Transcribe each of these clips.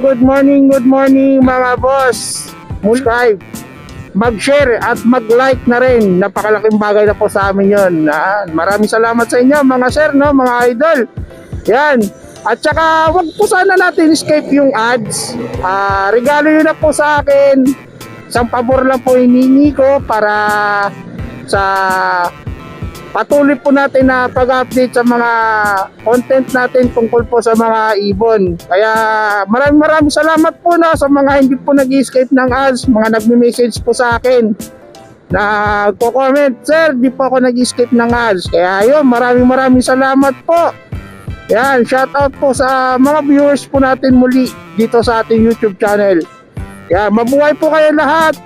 good morning mga boss. Subscribe, mag-share at mag-like na rin. Napakalaking bagay na po sa amin yun. Maraming salamat sa inyo mga sir, no, mga idol. Yan. At saka wag po sana natin escape yung ads. Regalo yun na po sa akin. Isang pabor lang po hiningi ko para sa patuloy po natin na pag-update sa mga content natin tungkol po sa mga ibon. Kaya maraming salamat po na sa mga hindi po nag-escape ng ads, mga nagme-message po sa akin na comment, sir, di po ako nag-escape ng ads. Kaya yun, maraming salamat po. Yan, shout out po sa mga viewers po natin muli dito sa ating YouTube channel. Yan, mabuhay po kayo lahat.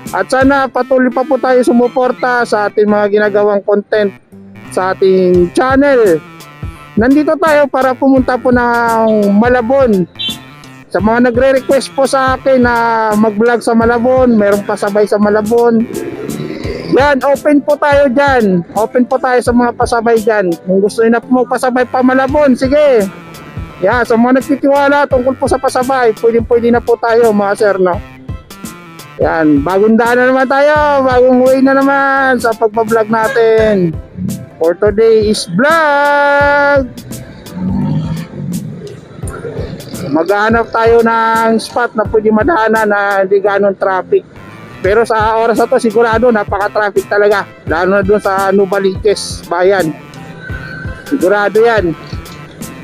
At sana patuloy pa po tayo sumuporta sa ating mga ginagawang content sa ating channel. Nandito tayo para pumunta po ng Malabon. Sa mga nagre-request po sa akin na mag-vlog sa Malabon, mayroong pasabay sa Malabon. Yan, open po tayo dyan. Open po tayo sa mga pasabay dyan. Kung gusto nyo na po magpasabay pa Malabon, sige. Yan, sa mga nagtitiwala tungkol po sa pasabay, pwede na po tayo mga sir, no? Yan, bagong daan na naman tayo, bagong way na naman sa pagpa-vlog natin. For today is vlog. Maghanap tayo ng spot na pwede madaanan na hindi ganun traffic. Pero sa oras na to sigurado napaka-traffic talaga, lalo na doon sa Nubaliches bayan. Sigurado yan.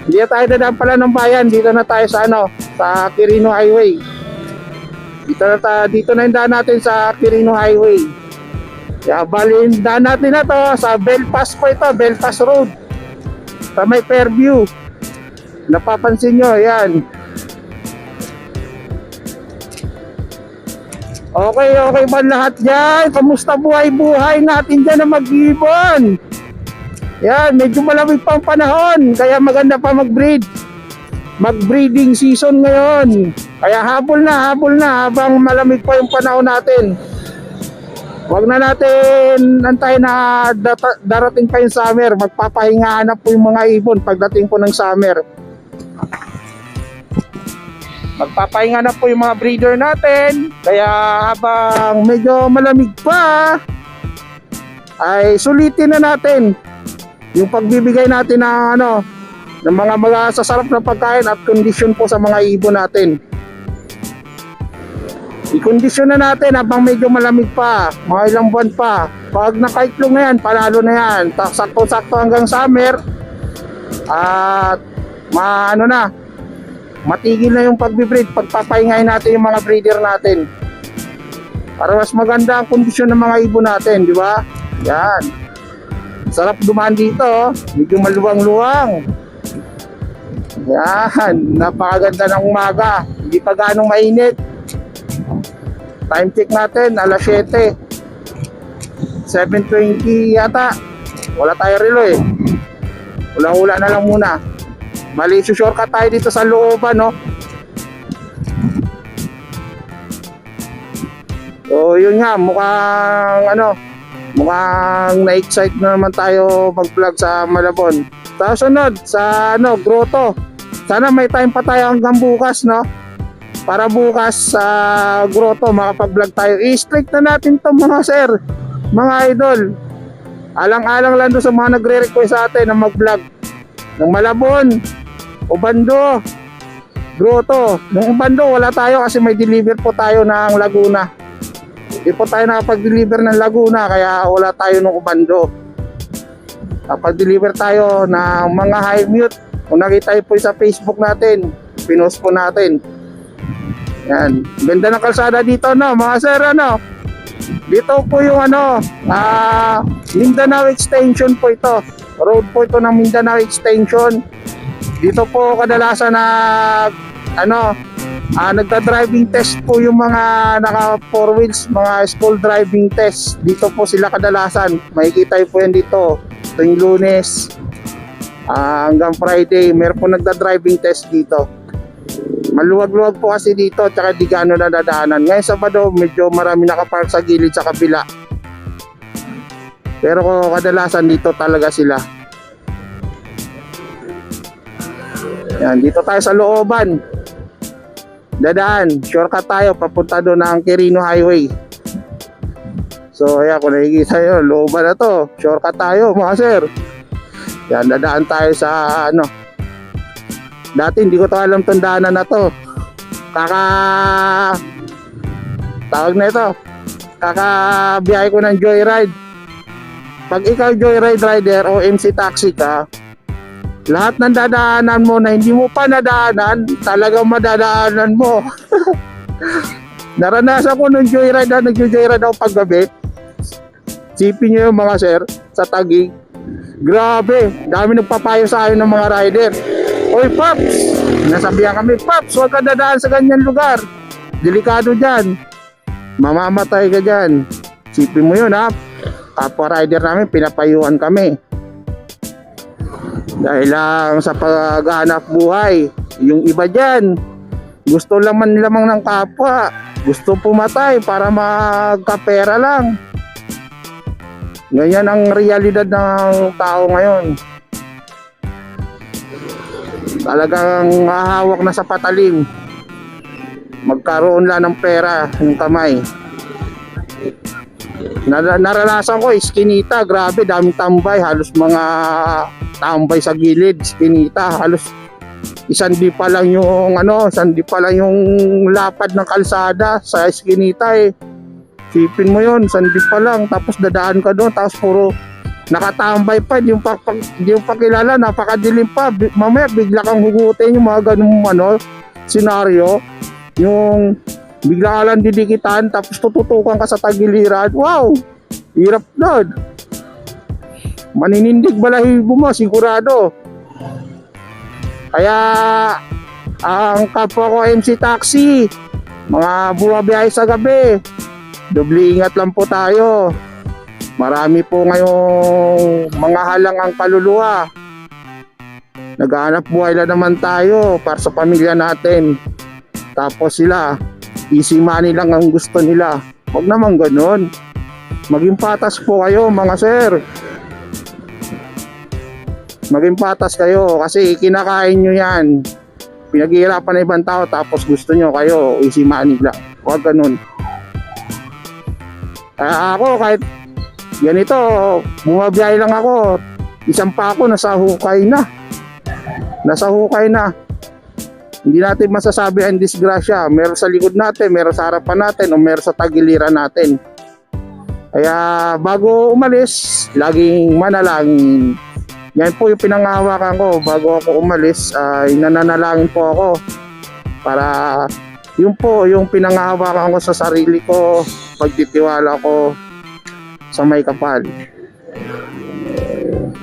Hindi na tayo dadaan pala ng bayan, dito na tayo sa sa Quirino Highway. Dito na yung daan natin sa Quirino Highway. Kaya bali yung daan natin na to sa Belfast po ito, Belfast Road. Sa may Fairview. Napapansin nyo, yan. Okay ba lahat dyan? Kamusta buhay natin dyan na mag-ibon? Yan, medyo malamig pa ang panahon, kaya maganda pa mag-breed. Mag-breeding season ngayon. Kaya habol na habang malamig pa yung panahon natin. Huwag na natin antayin na darating pa yung summer. Magpapahinga na po yung mga ibon pagdating po ng summer. Magpapahinga na po yung mga breeder natin. Kaya habang medyo malamig pa, ay sulitin na natin yung pagbibigay natin ng mga sasarap na pagkain at kondisyon po sa mga ibon natin. I-kondisyon na natin habang medyo malamig pa, mga ilang buwan pa. Pag nakaitlong na yan, panalo na yan. Sakto-sakto hanggang summer. At matigil na yung pagbibreed. Pagpapahingahin natin yung mga breeder natin. Para mas maganda ang kondisyon ng mga ibon natin, di ba? Yan. Sarap dumaan dito, medyo maluwang-luwang. Yan, napakaganda ng umaga. Hindi pa ganong mainit. Time check natin, alas 7. 7:20 yata. Wala tayo relo eh. Hula-hula na lang muna. Bali, shortcut tayo dito sa looban, no? So, yun nga, mukhang na-excite na naman tayo mag-vlog sa Malabon. Tapos sunod, sa grotto. Sana may time pa tayo hanggang bukas, no? Para bukas sa grotto makapag-vlog tayo. I-strike na natin to mga sir, mga idol. Alang-alang lang doon sa mga nagre-request sa atin na mag-vlog ng Malabon, Obando, grotto. Ng Obando wala tayo kasi may deliver po tayo ng Laguna. Hindi po tayo nakapag-deliver ng Laguna kaya wala tayo ng Obando. Nakapag-deliver tayo ng mga high mute. Kung nakita po sa Facebook natin, pinost po natin. Yan, ganda ng kalsada dito, no, mga sir, dito po yung Mindanao Extension po ito. Road po ito ng Mindanao Extension. Dito po kadalasan nagda-driving test po yung mga naka 4 wheels, mga school driving test. Dito po sila kadalasan. Makikita po yan dito. Tuwing Lunes hanggang Friday, meron po nagda-driving test dito. Maluwag-luwag po kasi dito, tsaka di gano'n nadadaanan. Ngayon Sabado, medyo marami nakapark sa gilid sa kabila. Pero kadalasan dito talaga sila. Yan, dito tayo sa looban. dadaan, shortcut tayo papunta doon ng Quirino Highway. So ayan, kung nakikita nyo, looban na to, shortcut tayo mga sir. Yan, dadaan tayo sa ano, dati hindi ko to alam tong daanan na to. Tawag na ito, kakabiyahe ko ng joyride. Pag ikaw joyride rider o MC taxi ka, lahat ng dadaanan mo na hindi mo pa nadaanan, talagang madadaanan mo. Naranasan ko nung joyride na nagjo-joyride ako paggabi. Sipin nyo yung mga sir, sa Taguig. Grabe, dami nagpapayo sa akin ng mga rider. Oy Paps, nasabihan kami, Paps, huwag ka dadaan sa ganyan lugar. Delikado dyan. Mamamatay ka dyan. Sipin mo yun ha. Kapwa rider namin, pinapayuhan kami. Dahil lang sa paghahanap buhay. Yung iba dyan, gusto lamang ng kapwa. Gusto pumatay para magkapera lang. Ganyan ang realidad ng tao ngayon. Talagang hahawak na sa patalim. Magkaroon lang ng pera yung kamay. Naranasan ko, iskinita, grabe, daming tambay, halos mga tambay sa gilid, iskinita, halos isandi pa lang yung lapad ng kalsada sa iskinita eh. Sipin mo yun, sandi pa lang, tapos dadaan ka doon, tapos puro nakatambay pa, hindi yung pakilala, napakadilim pa, mamaya bigla kang hugutin yung mga ganung senaryo, yung bigla ka lang didikitan, tapos tututukan ka sa tagiliran. Wow! Hirap doon. Maninindig balahibo mo, sigurado. Kaya, ang kapwa ko MC Taxi, mga bumabiyahe sa gabi, doble ingat lang po tayo. Marami po ngayong mga halang ang kaluluwa. Naghahanap buhay lang naman tayo para sa pamilya natin. Tapos sila, easy money lang ang gusto nila. Huwag naman ganun. Maging patas po kayo mga sir. Maging patas kayo kasi kinakain nyo yan. Pinaghihirapan na ibang tao tapos gusto nyo kayo easy money lang. Huwag ganun. Kaya ako kahit ganito, bumabiyahe lang ako. Isang pa ako nasa hukay na. Hindi natin masasabi ang disgrasya. Meron sa likod natin, meron sa harapan natin, o meron sa tagiliran natin. Kaya bago umalis, laging manalangin. Yan po yung pinanghahawakan ko. Bago ako umalis, nananalangin po ako. Para yun po yung pinanghahawakan ko sa sarili ko. Pagtitiwala ko sa may kapal.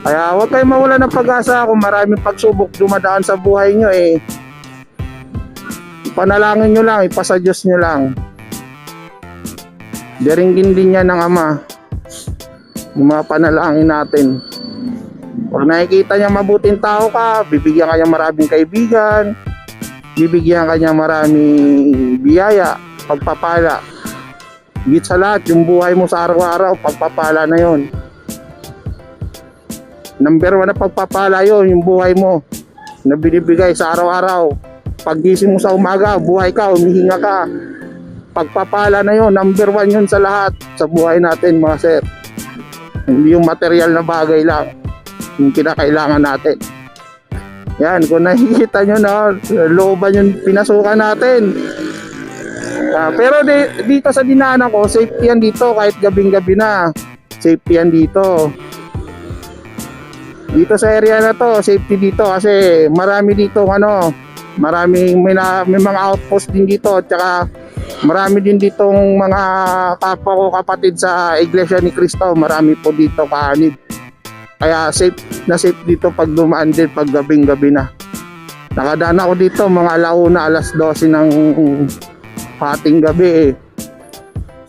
Kaya huwag kayong mawala ng pag-asa kung maraming pagsubok dumadaan sa buhay nyo eh. Panalangin nyo lang, ipasa Diyos nyo lang. Diringgin din yan ng Ama. Yung mga panalangin natin. Pag nakikita niya mabuting tao ka, bibigyan ka niya maraming kaibigan, bibigyan ka niya maraming biyaya, pagpapala. Higit sa lahat, yung buhay mo sa araw-araw, pagpapala na yon. Number 1 na pagpapala yon, yung buhay mo na binibigay sa araw-araw. Paggising mo sa umaga, buhay ka, humihinga ka. Pagpapala na yon, number 1 yun sa lahat sa buhay natin mga sir. Hindi yung material na bagay lang yung kinakailangan natin. Yan, kung nakikita nyo na looban yung pinasukan natin. Pero dito sa dinaanan ko, safety yan dito kahit gabing-gabi na. Safety yan dito. Dito sa area na to, safety dito kasi marami dito maraming may mga outpost din dito at saka marami din ditong mga kapwa ko kapatid sa Iglesia ni Cristo, marami po dito kaanib. Kaya safe dito pag dumaan din pag gabing-gabi na. Nakadaan ako dito mga alauna, alas 12 ng hating gabi eh.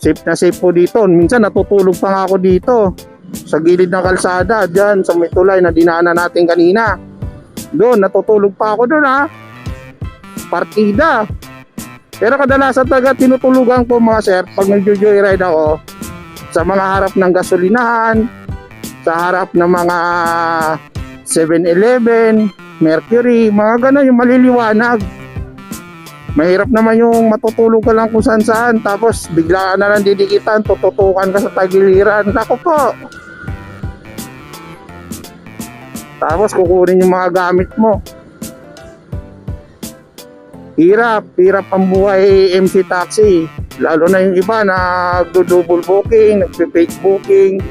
Safe po dito. Minsan natutulog pa nga ako dito sa gilid ng kalsada, dyan sa may tulay na dinaanan natin kanina. Doon, natutulog pa ako doon ha. Partida. Pero kadalasan talaga tinutulugan ko mga sir pag nag-joyride ako sa mga harap ng gasolinahan, sa harap ng mga 7-Eleven, Mercury, mga gano'n yung maliliwanag. Mahirap naman yung matutulog ka lang kung saan saan, tapos bigla ka na lang didikitan, tututukan ka sa tagiliran. Nako po. Tapos kukunin yung mga gamit mo. Hirap ang buhay MC Taxi. Lalo na yung iba na nagdo-double booking, nagpe-fake booking.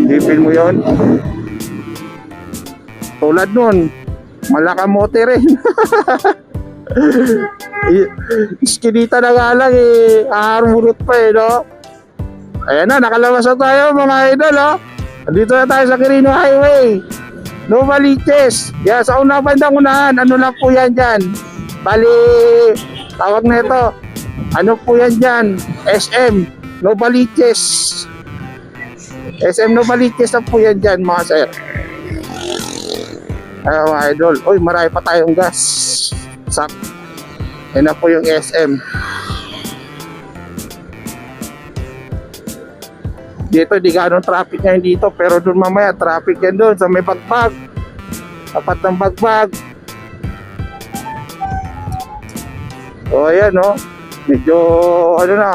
Sipin mo yon. Tulad nun, Malakamote rin. Iskinita na nga lang eh, aharurot pa eh, no? Ayan na, nakalabas na tayo mga idol, oh. Dito na tayo sa Quirino Highway, Novaliches. Yan, sa bandang unahan, ano lang po yan dyan? Bali, tawag na ito, ano po yan dyan? SM Novaliches. SM Novaliches na po yan dyan mga sir. Ayan mga idol, uy, marami pa tayong gas. Sak. Yan na po yung SM. Dito di gano'ng traffic ngayon dito, pero doon mamaya traffic yan doon sa may bagbag. Tapat ng bagbag. So ayan no, medyo ano na,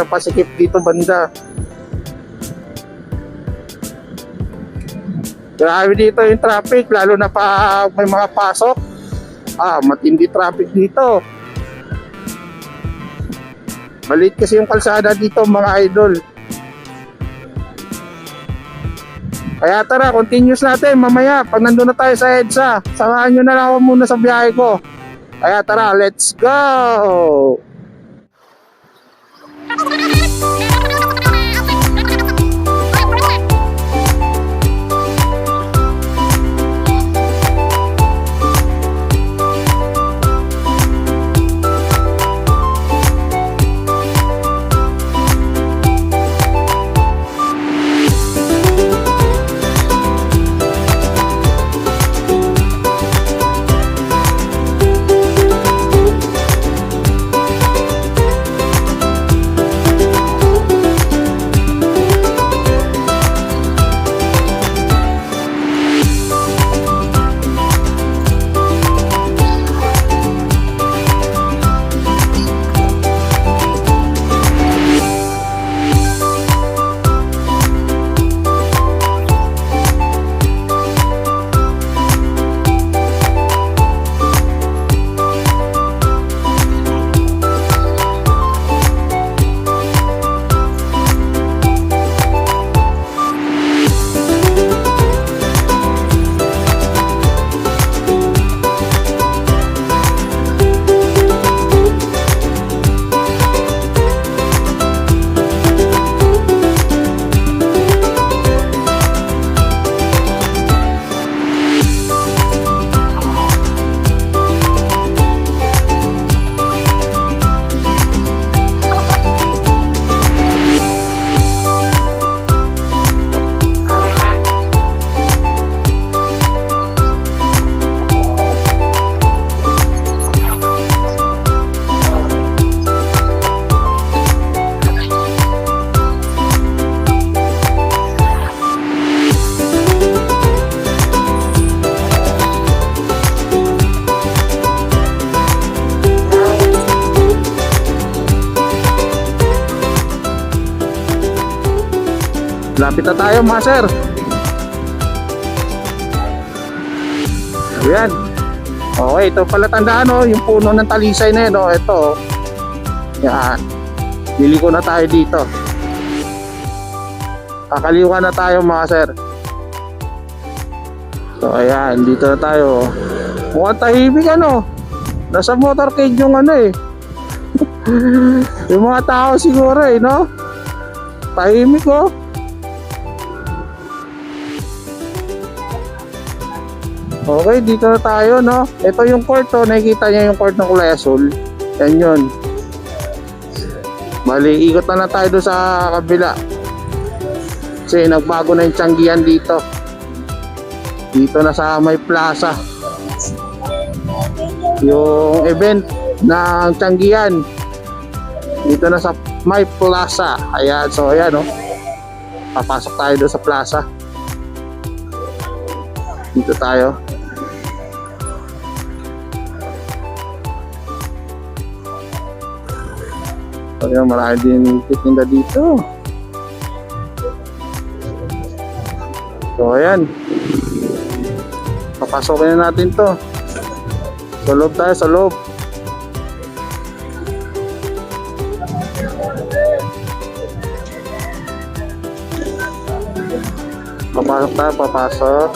pasikip dito banda. Grabe dito yung traffic, lalo na pag may mga pasok. Matindi traffic dito. Maliit kasi yung kalsada dito mga idol. Kaya tara, continuous natin mamaya pag nandun na tayo sa EDSA. Samahan nyo na lang ako muna sa biyahe ko. Kaya tara, let's go! Lapit na tayo mga sir. Ayan. Okay, ito pala tandaan oh, yung puno ng talisay na yun oh, ito oh. Yan. Liliko na tayo dito. Kakaliwa na tayo mga sir. So ayan, dito na tayo. Mukhang tahimik ano. Nasa motorcade yung ano eh. Yung mga tao siguro eh, no? Tahimik oh. Okay, dito na tayo, no? Ito yung court, oh. Nakikita niya yung court ng Kulay Asul. Yan yun. Bali, ikot na tayo doon sa kabila. Kasi nagbago na yung tiyanggihan dito. Dito na sa may plaza. Yung event ng tiyanggihan. Dito na sa may plaza. Ayan, so ayan, no? Papasok tayo doon sa plaza. Dito tayo. Kaya marami din titinda dito. So ayan, papasokin na natin to. Sa loob tayo, sa loob. Papasok tayo, papasok.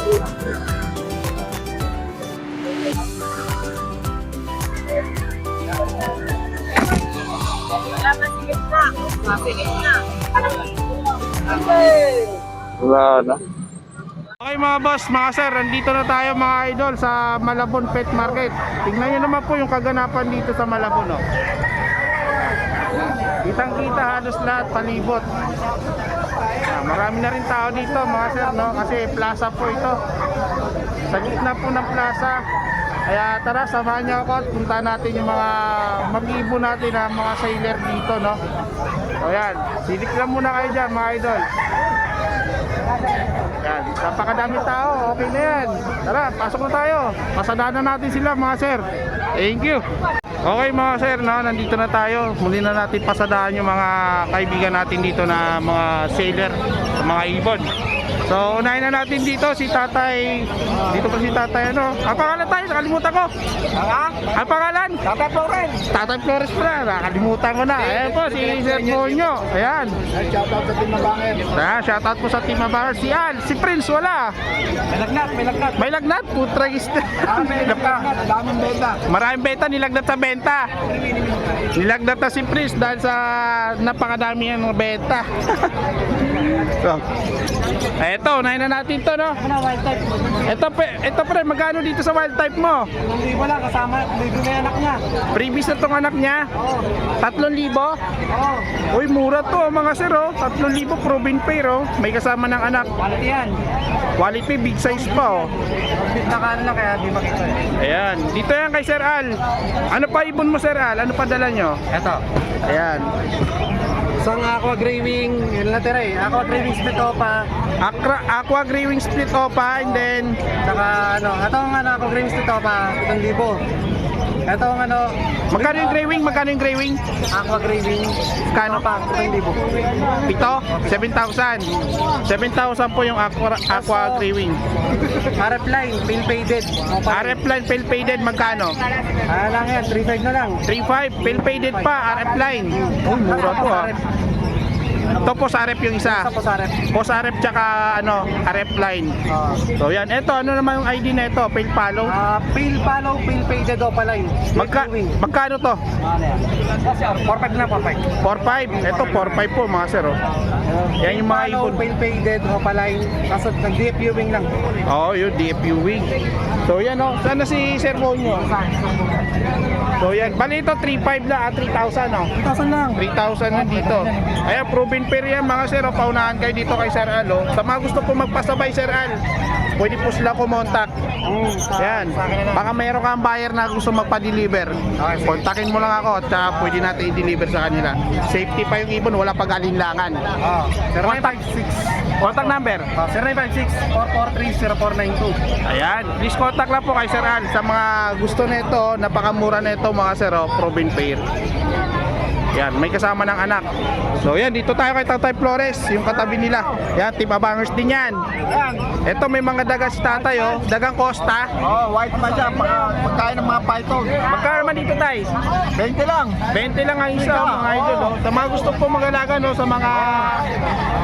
Wala na. Okay mga boss, mga sir, nandito na tayo mga idol sa Malabon Pet Market. Tingnan nyo naman po yung kaganapan dito sa Malabon, no? Kitang-kita halos lahat, palibot. Marami na rin tao dito mga sir, no? Kasi plaza po ito. Sa gitna po ng plaza. Kaya tara, samahan niyo ako at punta natin yung mga mag-ibo natin na mga sailor dito, no? O yan, silik lang muna kayo dyan mga idol. Yan, napakadami tao, okay na yan. Tara, pasok na tayo. Pasadahan na natin sila mga sir. Thank you. Okay mga sir, no, nandito na tayo. Muli na natin pasadahan yung mga kaibigan natin dito na mga sailor, mga ibon. So unahin na natin dito si tatay. Dito pa si tatay, ano? Ang pangalan tayo, nakalimutan ko. Ang pangalan? Tatay Flores. Tatay Flores pala, nakalimutan ko na. Ayan po si Sir Monyo. Ayan. Shoutout sa Team Mabanger. Shoutout po sa Team Mabanger. Si Al, si Prince wala. May lagnat, may lagnat. May lagnat, putragis. May lagnat, daming benta. Maraming benta, nilagnat sa benta. Nilagnat na si Prince dahil sa napakadami ng benta. So, eto, unahin na natin to, no? Ano, wild type? Ito pre, magkano dito sa wild type mo? 3,000 lang kasama, libre na yung anak niya. Previous na tong anak niya? Oo. 3,000? Oo. Uy, mura to mga sir, oh. 3,000 proven pair, oh. May kasama ng anak. Quality yan. Quality, big size pa, oh. Bit na kanan lang kaya di makita eh. Ayan, dito yan kay Sir Al. Ano pa ibon mo Sir Al? Ano pa dala nyo? Eto. Ayan. Isang aqua gray wing, yun natira eh. Aqua gray wing split opa. Aqua Grey Wing Split Opa, and then Saka ano, itong ano, aqua gray wing split opa, 7,000. Itong ano, magkano yung Grey Wing? Magkano yung Grey Wing? aqua gray wing, Kano pa, 7,000. Pito? 7,000. 7,000 po yung Aqua Grey Wing. RF line, pale faded. RF line, pale faded, magkano? Ah lang yan, 3,500 na lang. 3,500, pale faded pa, RF line. Uy, mura to ah. Ito po sa RF yung isa. Isa po sa RF. Po sa RF tsaka ano, RF line. So yan, ito ano naman yung ID na ito? Pale follow. Pale follow, pale faded opa line. Magkano to? 4,500 na, 4,500. 4,500. Ito 4,500 po mga sir, oh. Yan yung mga follow, ibon. pale faded opa line. Kaso nag-DFU wing lang. Oo, yung DFU wing. So yan, oh. Saan na si Sir Monyo? So yan, bali ito 3,500 na, 3,000 oh. 3,000 lang. 3,000 na dito. Ayan, proven pair yan mga sir, oh. Paunahan kayo dito kay Sir Al, oh. Sa mga gusto po magpasabay Sir Al, pwede po sila kumontak. Yan, baka mayroon kang buyer na gusto magpa-deliver. Kontakin mo lang ako at pwede natin i-deliver sa kanila. Safety pa yung ibon, wala pag-alinlangan. 0956. Contact number? 0956-443-0492. Ayan, please contact lang po kay Sir Al sa mga gusto nito, napakamura nito mga sir, oh, proven pair. Yan, may kasama ng anak. So yan, dito tayo kay Tatay Flores, yung katabi nila. Yan, Team Abangers din yan. Ito may mga daga si tatay, oh, dagang Costa. White pa dyan, pagkain ng mga python. Magkano naman dito tay? 20 lang. 20 lang ang isa, oh, mga idol, oh. Sa mga gusto po mag-alaga, no, sa mga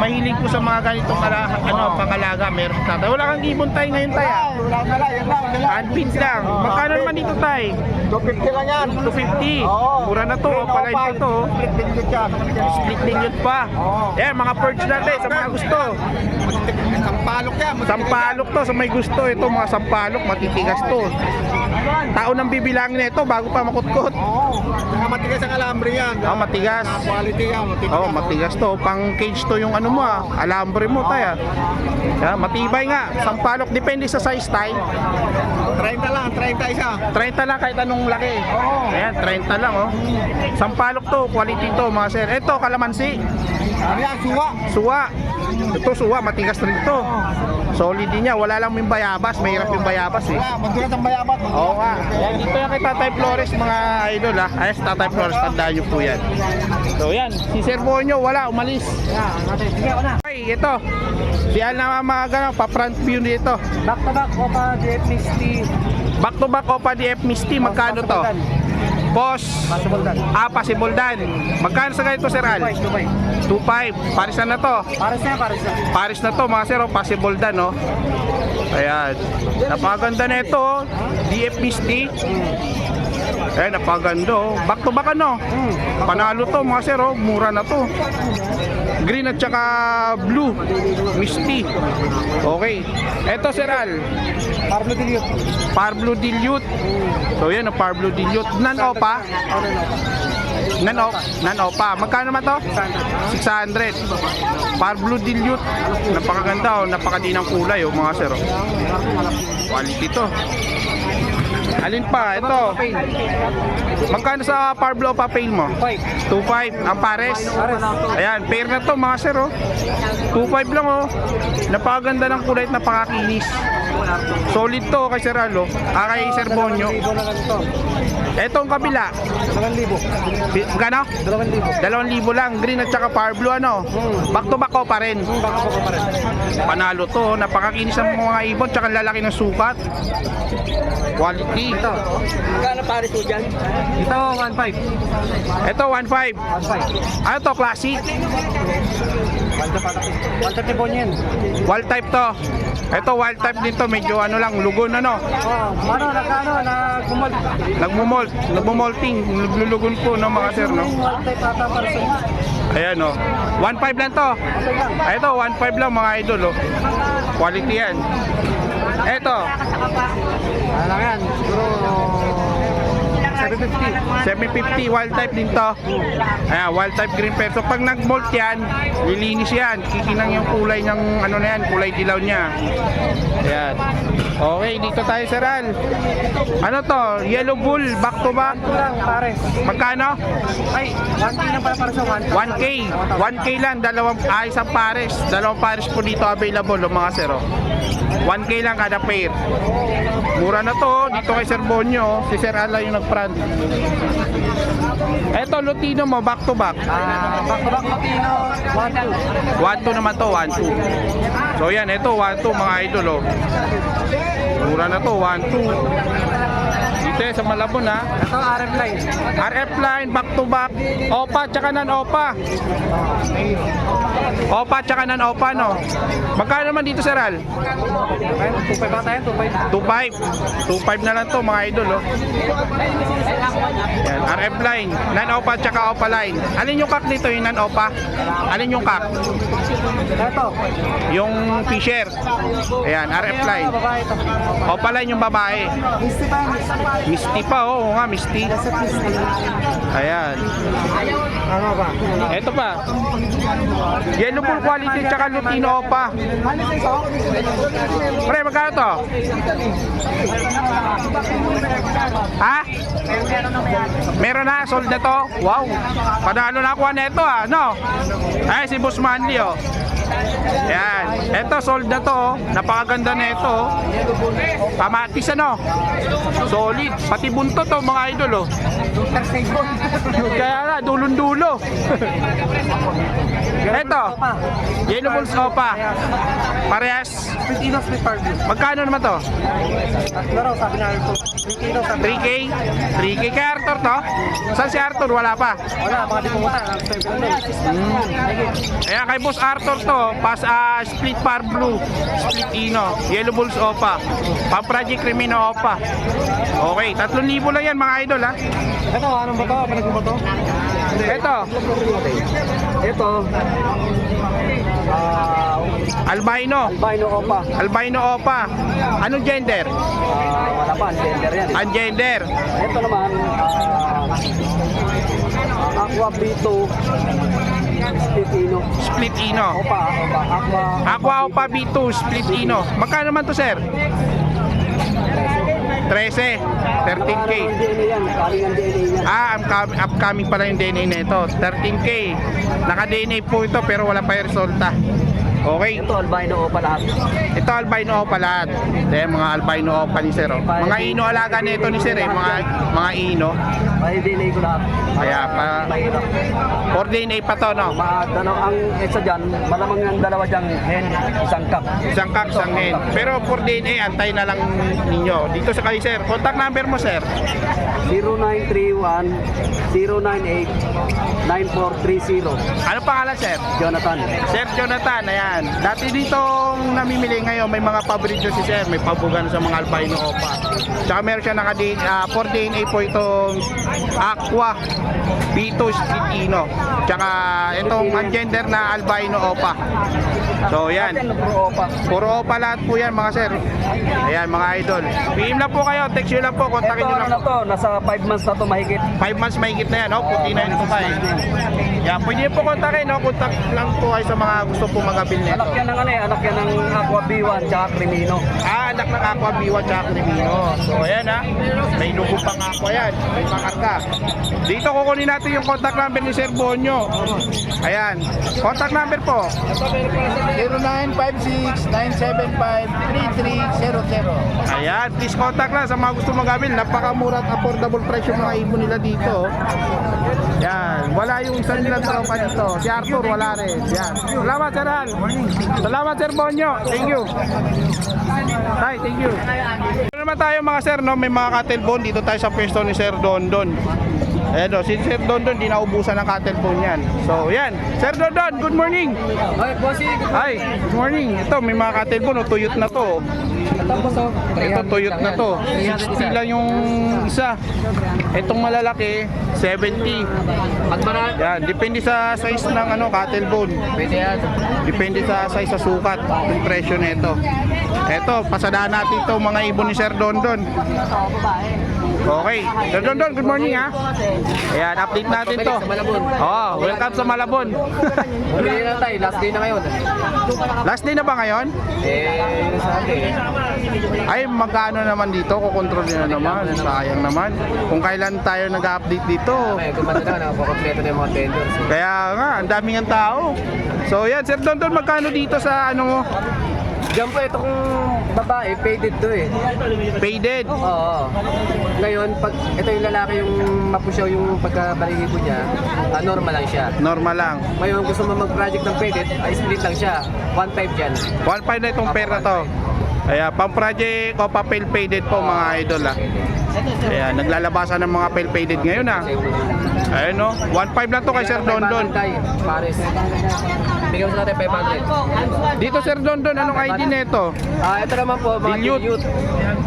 mahilig po sa mga ganitong pangalaga, meron si tatay. Wala kang ibon tay ngayon tay, ah. Wala na lang, yan lang. Unfit lang. Magkano naman dito tay? 250 lang yan. 250. Oo. Mura na to, oh, palain pa to, oh. Split din yan. Split din pa. Oo. Yan, mga perch natin sa mga gusto. Sampalok yan. Sampalok to sa may gusto. Ito mga sampalok, matitigas to. Tao nang bibilangin nito bago pa makutkot. Oo. Matigas ang alambre yan. Matigas. Quality yan. Matigas to. Pang cage to yung ano mo, alambre mo tayo. Yan, matibay nga. Sampalok, depende sa size tayo. 30 lang, 30 isa. 30 lang kahit anong laki. Oo. Ayan, 30 lang, oh. Sampalok to, quality to mga sir. Ito, kalamansi. Ano yan, suwa. Suwa. Ito suwa, matigas rin ito. Solid din niya, wala lang yung bayabas. Mahirap yung bayabas eh. Madulat ang bayabat. Oo nga. Yan, dito yan kay Tatay Flores mga idol ha. Ayos, Tatay Flores, tandaan nyo po yan. So yan, si Sir Bonyo wala, umalis. Sige, ako na. Okay, ito. Si Al na mga ganun, pa-front view dito. Back to back, Opa, DF Misty. Back to back Opa DF Misty, magkano to? Boss, Possible dan. possible dan. Magkano sa ganito Sir Al? Dubai. 2.5. Paris na to. Paris na, Paris na. Paris na to mga sir, oh, possible dan no. Ayan. Napakaganda na ito, oh. DF Misty. Ayan, napakaganda oh. Back to back ano. Panalo to mga sir, oh. Mura na to. Green at saka blue Misty. Okay. Ito Sir Al, Pablo Dilio. Parblo Dilute. So yan, Parblo Dilute. Nan-opa. Nan-opa. Magkano naman to? 600. Parblo Dilute. Napakaganda oh, napakadinang kulay oh mga sir. Oh. Quality to. Alin pa? Ito. Magkano sa Parblo Opa Pale mo? 2.5 ang pares. Ayan, pair na to mga sir oh. 2.5 lang oh. Napakaganda ng kulay at napakakinis. Solid to kay Sir Alo. Kay Sir Bonyo. Etong kabila. 2,000. Gano? 2,000. 2,000 lang. Green at saka Parblo ano. Back to back ko pa rin. Baka po pa rin. Panalo to. Napakakinis ng mga ibon. Tsaka lalaki ng sukat. Quality. Ito. Magkano pare po dyan? Ito, 1,500. Ito 1.5. 1,500. Ano to? Classic? Walter Tibon yan. Wild type to. Ito wild type dito. Medyo ano lang. Lugon ano. Nagkumal. Nagmumolting. Naglulugon po no mga sir no. Walter Tata para sa Ayan o. 1.5 lang to. Ito 1.5 lang mga idol oh. Quality yan. Ito. Ano yan? Siguro 750. 750 wild type din to. Ayan, wild type green pear. So pag nag-molt yan, lilinis yan. Kikinang yung kulay ng ano na yan, kulay dilaw niya. Ayan. Okay, dito tayo Sir Al. Ano to? Yellow bull, back to back. Ito lang, pares. Magkano? Ay, 1K lang pala para sa 1K. 1K lang, isang pares. Dalawang pares po dito available oh, mga sir. Oh. 1K lang kada pair. Mura na to dito kay Sir Bonyo. Si Sir Ala yung nag-front. Eto Lutino mo back to back. Back to back Latino, 1,200. 1-2 naman to, 1-2. So yan, ito 1-2 mga idol oh. Mura na to, 1-2. Dito sa Malabon ha. Ito, RF line. RF line, back to back. Opa tsaka nan-opa. Opa tsaka nan-opa no. Magkano naman dito Sir Al? 2,500 ba tayo? 2,500. 2.5 na lang to mga idol oh. Yan, RF line, nan-opa tsaka opa line. Alin yung kak dito, yung nan-opa? Alin yung kak? Ito. Yung Fisher. Ayan, RF line. Babae ito. Opa line yung babae. Misty pa, Misty. Misty pa oh, oo nga Misty. Nasa Misty. Ayan. Ano ba? Ito pa. Yellow bull quality tsaka Lutino opa. Pre, magkano to? Ha? Meron na, sold na to. Wow. Panalo na kuha na ito ah, no? Ay, si Boss Manly oh. Yan. Ito, sold na to oh. Napakaganda na ito oh. Kamatis ano? Solid. Pati bunto to mga idol oh. Kaya nga, dulon-dulo. Ito. Yellow bulls opa. Parehas. Split Ino, Split Party. Magkano naman to? Laro, sabi na ito. 3K daw, sabi. 3K? 3K kay Arthur to? Saan si Arthur? Wala pa. Wala, mga di pumunta. Ayan, kay Boss Arthur to. Split par blue. Split ino. Yellow bulls opa. Pang-project Crimino opa. Okay, 3,000 lang yan mga idol ha. Ito, anong ba ito? Panag mo ba ito? Ito. Ito. Albino. Albino Opa. Albino opa. Anong gender? Wala pa, gender yan. Ungender. Ito naman, Aqua Bito. Split Ino. Split ino. Opa, Aqua opa B2 split ino. Magkano naman to sir? 13. 13K. DNA yan, kaling ang DNA yan. Upcoming pala yung DNA na ito. 13K. Naka-DNA po ito pero wala pa yung resulta. Okay. Ito, albino opa lahat. Ito albino opa lahat. Ayan, mga albino opa ni sir. Oh. Mga ino alaga nito ni sir eh. Mga ino. May DNA ko lahat. Kaya pa Mahirap. 4 DNA pa to, no? Ang isa dyan, malamang yung dalawa dyan, hen, isang cup. Isang kak, isang hen. Pero 4 DNA, antay na lang ninyo. Dito sa kayo, sir. Contact number mo, sir. 0931-098-9430. Ano pangalan, sir? Jonathan. Sir Jonathan, ayan. Dati ditong namimili ngayon, may mga paborito si sir. May pabugan sa mga albino opa. Tsaka meron siya 4 DNA po itong Aqua Vito Stritino. Tsaka itong gender na albino opa. So, yan. Puro opa. Puro opa lahat po yan, mga sir. Ayan, mga idol. PM lang po kayo, text nyo lang po, kontakin Ito nyo ano lang na po. to, nasa 5 months na to mahigit. 5 months mahigit na yan, oh. Puti na yun po kayo. Yan, pwede nyo po kontakin, no? Contact lang po kayo sa mga gusto po magabil nito. Anak yan ng anak yan ng Aqua B1 tsaka Crimino. Anak ng Aqua Biwa tsaka Crimino. So, ayan ha. May lugo pang Aqua yan. May pakarga. Dito kukunin natin yung contact number ni Sir Bonyo. Ayan. Contact number po. 0956-975-3300. Ayan. Please contact lang sa mga gusto magabil. Napakamura at affordable price yung mga ibon nila dito. Yan. Wala yung isa nilang tropa dito. Si Arthur wala rin. Yan. Salamat, Sir Al. Salamat, Sir Bonyo. Thank you. Tay, thank you. Ito naman tayo mga sir, no? May mga cattle bone dito tayo sa pwesto ni Sir Dondon. Ayan o, si Sir Dondon, di naubusan ng cattle bone yan. So, yan. Sir Dondon, good morning. Ay, bossy. Hi, good morning. Ito, may mga cattle bone, tuyot na to. Ito, tuyot na to. 60 lang yung isa. Itong malalaki, 70. At marami. Yan, depende sa size ng cattle bone. Pwede yan. Depende sa size sa sukat, yung presyo nito. Eto, pasadahan natin to mga ibon ni Sir Dondon. Okay. Sir Dondon, good morning ha. Ayan, update natin to. Oh, welcome sa Malabon. Bumili na tayo, last day na ngayon. Last day na ba ngayon? Sabi. Ay, magkano naman dito? Kukontrol na naman. Sayang naman. Kung kailan tayo nag-update dito. May gumanda na, napakompleto na yung mga vendors. Kaya nga, ang daming ang tao. So yan, Sir Dondon, magkano dito sa ano mo? Diyan po itong babae, faded to eh. Faded. Oo. Ngayon, pag ito yung lalaki yung mapusyaw yung pagkabalihibo niya, normal lang siya. Normal lang. Ngayon, gusto mo mag-project ng faded, ay split lang siya. 1.5 dyan. 1.5 na itong pair na to. Kaya pang project o papel faded po mga idol ha. Kaya naglalabasan ng mga papel faded ngayon ha. Ayun no, 1.5 lang to kay Sir Dondon. Pares. Bigyan mo natin 500. Dito Sir Dondon, anong ID nito? Ito naman po, mga Dilute. dilute.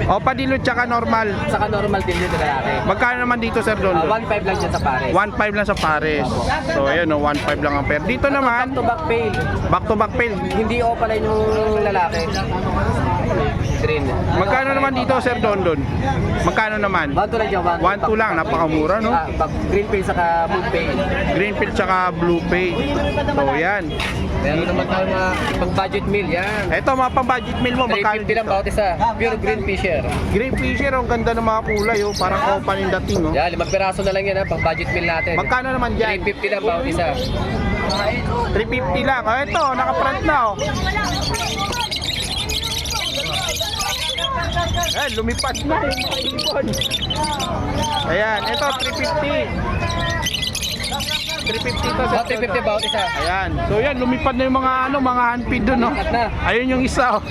O pa-dilute tsaka normal. Saka normal dilute na lalaki. Magkano naman dito Sir Dondon? 1.5 lang dyan sa pares. 1.5 lang sa pares. So ayun no, 1.5 lang ang pair. Dito naman, Back to back pail. back to back pail. Hindi o pala yung lalaki. Green. Magkano naman dito Sir Dondon? Magkano naman? 1.2 lang dyan. 1.2 lang, napakamura no? Green pail saka blue pail. Green pail tsaka blue pail. So yan. Meron naman tayo mga pang-budget meal. Yan. Eto mga pang-budget meal mo, magkano 350 lang dito? bawat isa. Pure green fisher. Green Fisher, ang ganda ng mga kulay, oh. Parang open yung dating, oh. Yan, 5 piraso na lang yan ha, pang-budget meal natin. Magkano naman dyan? 350 lang bawat isa. 350 lang. Oh, ito, naka-front na, oh. Ayan, lumipad na yung mga ibon. Ayan, ito, 350. 350 to, Oh, 350 bawat isa. Ayan. So yan, lumipad na yung mga mga handpid doon, no. Lumipat na. Ayun yung isa, oh.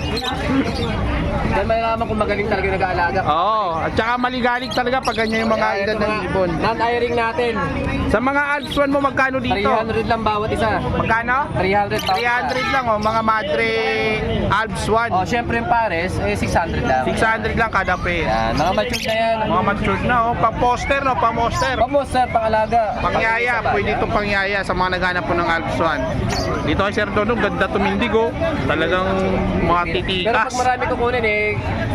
Diyan malalaman kung magaling talaga yung nag-aalaga. Oo, at saka maligalig talaga pag ganyan yung mga Kaya edad ito ng ibon. Non-airing natin. Sa mga Alps 1 mo, magkano dito? 300 lang bawat isa. Magkano? 300 bawat isa. 300 lang, oh, mga Madre Alps 1. Oh, syempre yung pares, 600 lang. 600 lang kada pair. Yan, mga matured na yan. Mga matured na, oh. Pang-poster, no? Pang-poster. Vamos sir, pang-alaga. Pangyaya, pwede itong pangyaya sa mga naghanap po ng Alps 1. Dito kay Sir Dono, ganda tumindig, oh. Talagang mga Pero titikas. pag marami kukunin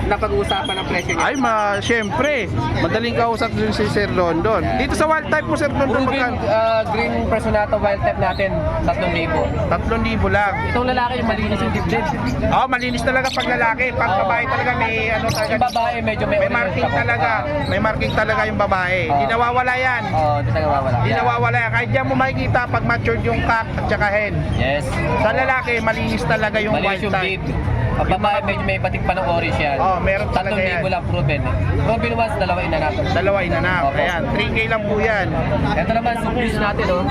napag-uusapan ang presyo niya. Ay, syempre, madaling kausap din si Sir London. Dito sa wild type mo, Sir London, Puro green, magkano? green personato wild type natin, 3,000. 3,000 lang. Itong lalaki yung malinis yung dibdib. Oh, malinis talaga pag lalaki. Pag babae talaga may talaga. Yung babae medyo may May marking talaga. May marking talaga yung babae. Hindi nawawala yan. Oo, hindi talaga mawala. Hindi nawawala yan. Kahit diyan mo makikita pag matured yung cock at saka hen. Yes. Sa lalaki, malinis talaga yung Malinis white yung type. bib. Ang babae medyo may batik pa ng orange yan. Oh, meron talaga 3,000 yan. lang proven. Proven once, dalawa inanap. Dalawa inanap. Opo. Ayan, 3K lang po yan. Ito naman, supplies natin, oh.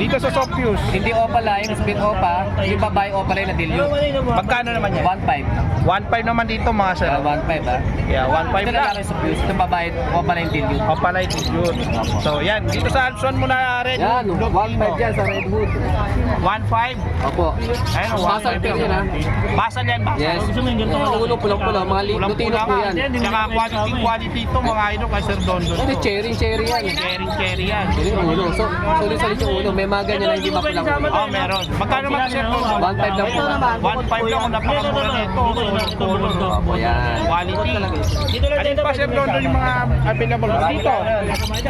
Dito sa Sofuse, Hindi opaline, split opa. Yung babae opaline na dilute. magkano naman yan? 1.5. 1.5 naman dito mga sir. 1.5 ha. Yeah, 1.5 Ito lang. lalaki supplies. Ito babae opaline dilute. Opalite is good. So yan, dito sa Alpson mo na red. Yan, Blue 1.5 yan sa Redwood. 1.5. Opo. Ayun, Basal 1.5 pa yan, ha? Basal yan, basal. Yes. Ulo, pulang-pulang. Mga lutino po yan. Saka quality ito mga idol kay Sir Dondon. Ito, cherry yan. Cherry yan. Ito yung ulo. So, sulit-sulit yung ulo. May mga ganyan na hindi mapulang ulo. Oh, meron. Magkano naman Sir Dondon? 1.5 lang po. 1.5 lang kung napakamura nito. Opo, yan. Quality. Alin pa Sir Dondon yung mga available dito?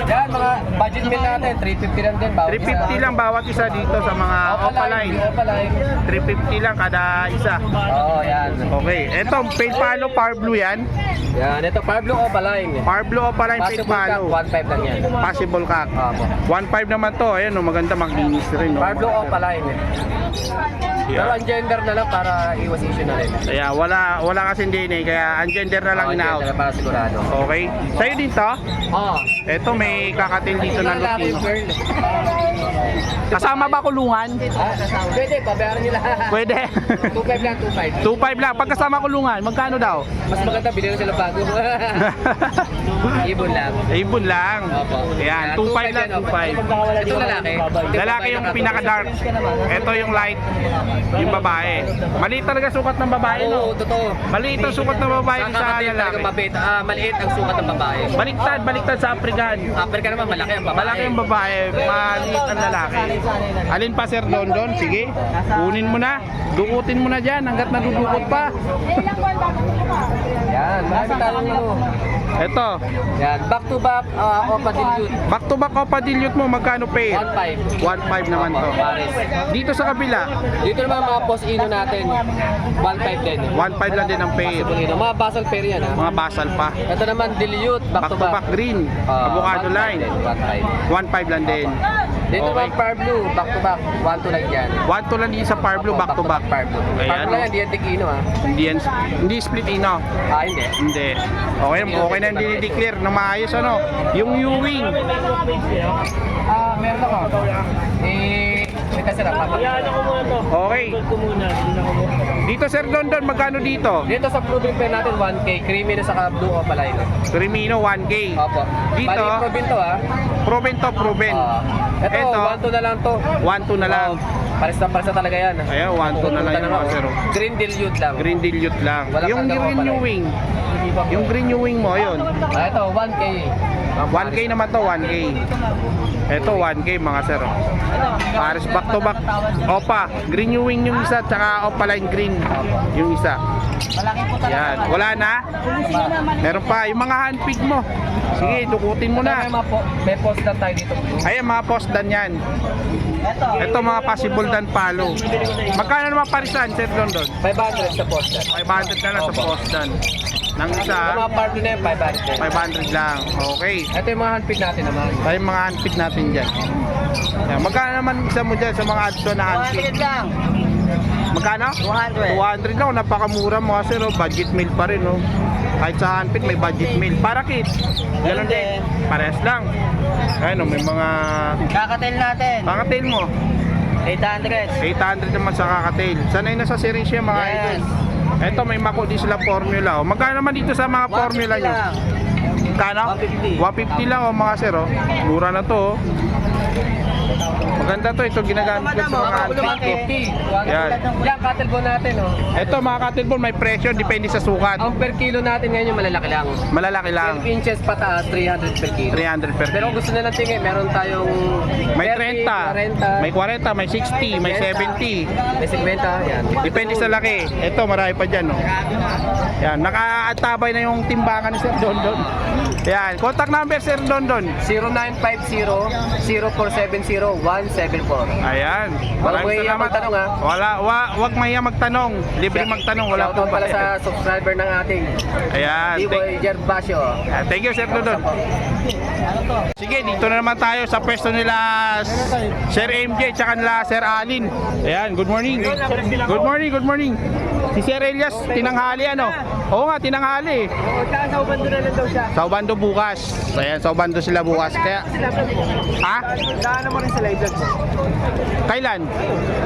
Yan, mga budget meal natin. 350 lang din. Bawat 350 lang bawat isa dito sa mga Opaline. Opaline. 350 lang kada isa. Oo, yan. Okay. Ito, pale palo, power blue yan. Yan, ito Pablo Opaline. Power blue, Opaline, pale Possible palo. ka, 1.5 lang yan. Possible cock. Opo. 1.5 naman to. Ayan, no, maganda maglinis rin. No? Pablo Opaline. Pero Yeah. ang gender na lang para iwas issue na rin. Kaya wala kasing DNA, kaya ang gender na lang Oo, in-out. gender para sigurado. Okay. Sa'yo din to? Oo. Ito, may kakatil dito na Lalaki, Lutino. girl. Kasama ba kulungan? Ah, pwede, pabayaran nila. Pwede. 2.5 lang, 2.5. 2.5 lang. Pagkasama kulungan, magkano daw? Mas maganda, bilhin sila bago. Ibon lang. Ibon lang. Opo. Ayan, 2.5 lang, 2.5. Ito lalaki. Lalaki yung pinaka-dark. Ito yung light. Yung babae. Maliit talaga sukat ng babae, Oo, no? totoo. Maliit ang sukat ng babae sa Kakakatil lalaki. talaga mabait. Maliit ang sukat ng babae. Baliktad sa African. Africa naman, malaki ang babae. Malaki yung babae, maliit ang lalaki. Alin pa Sir Dondon? Sige, kunin mo na. Dukutin mo na dyan hanggat nadudukot pa. Yan, marami tayong ano. Ito, Yan, back to back, Opa Dilute. back to back o dilute mo, magkano pair? 1.5. 1.5 naman to. Pares. Dito sa kabila, Dito naman mga post ino natin, 1.5 din. 1.5 lang din ang pair. Ino, mga basal pair yan ha. Mga basal pa. Ito naman Dilute, back Back to to back. back green, avocado 1.5 line. din, 1.5. 1.5 lang din. Dito Okay. naman Par Blue, back to back, 1.2 lang yan. 1 to lang din sa par blue, back to back. Par Blue. Ayan, Par Blue lang oh. yan, di yan tikino ha. Hindi yan, hindi split ino. Hindi. Hindi. Okay, okay na hindi declare na maayos ano. Yung Ewing, Meron ako. May kasarap. okay. Dito Sir Dondon, magkano dito? Dito sa proving pen natin, 1K. Creamy na saka blue opaline. Crimino 1K. Opo. Dito? Bali, proven to ha. Proven to, proven. Ito, Ito? 1-2 na lang to. 1-2 na lang. Pares na talaga yan. Ayan, 1-2 na lang yung mga sir. Green dilute lang. Green dilute lang. Wala Yung kang green gawa pala. Ewing. Yung green Ewing mo, yun. Ito, 1K. 1K naman to, 1K. Ito 1K mga sir. Pares back to back. Opa, green Ewing yung isa, tsaka Opaline green yung isa. Yan, wala na? Meron pa, yung mga handpick mo. Sige, dukutin mo na. May post na tayo dito. Ayan, mga post dan yan. Ito mga possible dan palo. Magkano naman parisan, Sir Dondon? 500 sa post na. 500 na lang sa post dan. Nang isa, Sa mga part na yan, 500. 500 lang. Okay. Ito yung mga handpick natin naman. Tayo yung mga handpick natin dyan. Yan. Magkano naman isa mo dyan sa mga ads na handpick? lang. Magkano? 200 lang. Napakamura mo kasi no? Budget meal pa rin. No? Kahit sa handpick may budget meal. Para kids. Ganun din. Parehas lang. Ayun, no? May mga... Kakatel natin. Kakatil mo. 800. 800 naman sa kakatail. Sanay na sa series yung mga Yes. idol. Ito may makudi sila formula. Oh. Magkano naman dito sa mga formula nyo? Magkano? 150. 150 lang oh mga sir. Oh. Mura na to. Oh. Maganda to. Ito ginagamit ko sa mga handpick. Yan. Yan, cattle bone natin, oh. Ito mga katilbon may presyo. Depende sa sukat. Ang per kilo natin ngayon yung malalaki lang. Malalaki lang. 12 inches pataas, 300 per kilo. 300 per Pero kung kilo. gusto nila tingin, meron tayong May 30, 40, 30. May 40. May 60. May 70. may 50, yan. Depende sa laki. Ito, marami pa dyan. No? Yan, nakaatabay na yung timbangan ni Sir Dondon. Yan, contact number Sir Dondon. 0950-0470-999. 0917-930-174. Ayan. Wag Maraming mahiya salamat. magtanong, ha? Wag mahiya magtanong. Libre magtanong. Wala Shoutout pong pala bayad. sa subscriber ng ating Ayan. D-Boy Gervasio. Thank you, Sir Dodon. Sige, dito na naman tayo sa pwesto nila Sir MJ tsaka nila Sir Alin. Ayan, good morning. Good morning, good morning. Si Sir Elias, tinanghali ano? Oo nga, tinanghali. Sa Ubando na lang daw siya. Sa Ubando bukas. Ayan, sa Ubando sila bukas. Kaya, ha? Daan mo rin sa live vlog mo. Kailan?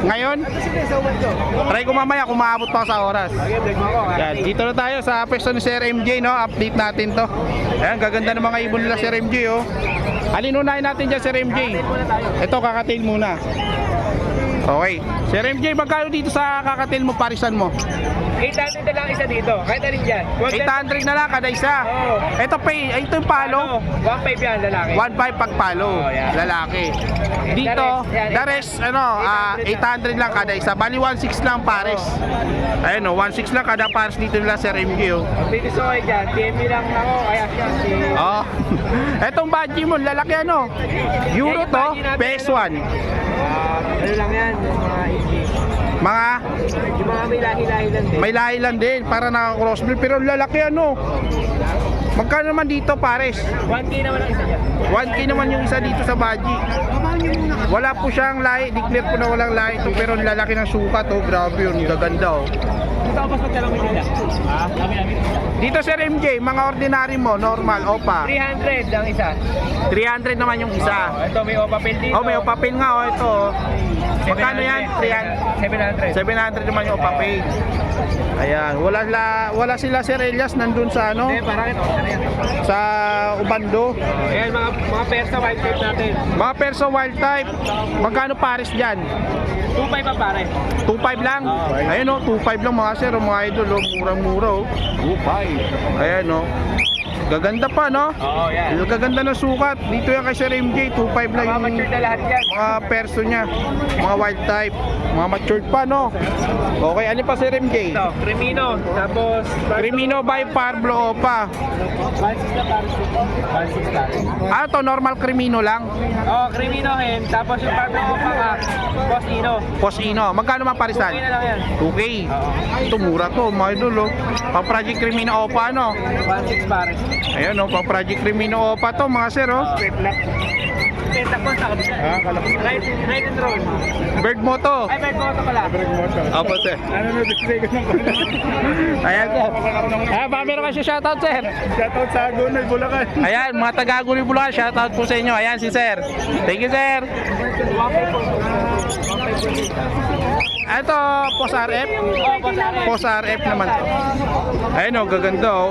Ngayon? Sige, sa Ubando. Try ko mamaya kung maabot pa ako sa oras. Okay, vlog mo ako. Yan, dito na tayo sa pwesto ni Sir MJ, no? Update natin to. Ayan, gaganda ng mga ibon nila Sir MJ, oh. Alin unahin natin dyan, Sir MJ? Ito, kakatil muna. Okay. Sir MJ, magkano dito sa kakatil mo, parisan mo? 800 na lang isa dito. Kahit alin dyan. 800 na lang kada isa. Oo. Ito, ito yung palo. 1.5 yan, lalaki. 1.5 pag palo, Oh, yan. lalaki. Dito, the rest, 800 lang kada isa. Bali 1.6 lang pares. Ayun, 1.6 lang kada pares dito nila Sir MJ, oh. Bitis ko kayo dyan. TMB lang ako. Kaya siya si... Oh. Etong badge mo, lalaki ano? Euro to, PS1. Ano lang yan, mga easy. Mga Yung mga may lahi-lahi lang din. may lahi lang din para naka-crossbreed pero lalaki ano. Magkano naman dito pares? 1K naman ang isa dyan. 1K naman yung isa dito sa badge. Wala po siyang lahi, declare po na walang lahi to pero lalaki ng sukat oh, grabe yun, gaganda oh. Ito ako mas magkalamit nila. Ha? Lami-lami. Dito Sir MJ, mga ordinary mo, normal, opa. 300 ang isa. 300 naman yung isa. Ito may opapel dito. Oh, may opapil nga oh, ito oh. Magkano yan? 700. 700 naman yung opapil. Ayan, wala sila Sir Elias nandun sa ano, Hindi, parang ito. Ano yan? sa Ubando. Ayan, mga persa white tape natin. Mga perso wild type, magkano pares diyan? 2.5 pa pare. 2.5 lang. Ayun oh, 2.5 lang mga sir, oh, mga idol, oh, murang-mura oh. 2.5. Ayan oh. Gaganda pa no? Oo, yan. Gaganda ng sukat. Dito yan kay Sir MJ, 2.5 lang Mga yung mature na lahat yan. mga perso niya. Mga wild type, mga matured pa no. Okay, ano pa Sir MJ? Ito, Cremino. Tapos, Crimino by Parblo Opa. 1.6 na pare. 1.6 pare. Ah, to normal Crimino lang. Oh, Cremino hen. Tapos yung Pablo Opaka. Posino. Posino. Magkano man parisan? Okay na lang yan. 2K. Ito mura to, mga idol oh. Pang Project Crimino Opa no. 1.6 pare. Ayan oh, pang Project Crimino Opa to mga sir oh. Tapos sa kabila. Right and roll. Bird mo to. Ay, bird moto pala. Opo sir. Ano na display ko ng Ayan sir. Ayan, baka meron kayo shoutout sir. Shoutout sa Agunay, Bulacan. Ayan, mga taga-Aguri Bulacan, shoutout po sa inyo. Ayan si sir. Thank you sir. Ito, Post RF. Post RF naman to. Ayan oh, gaganda oh.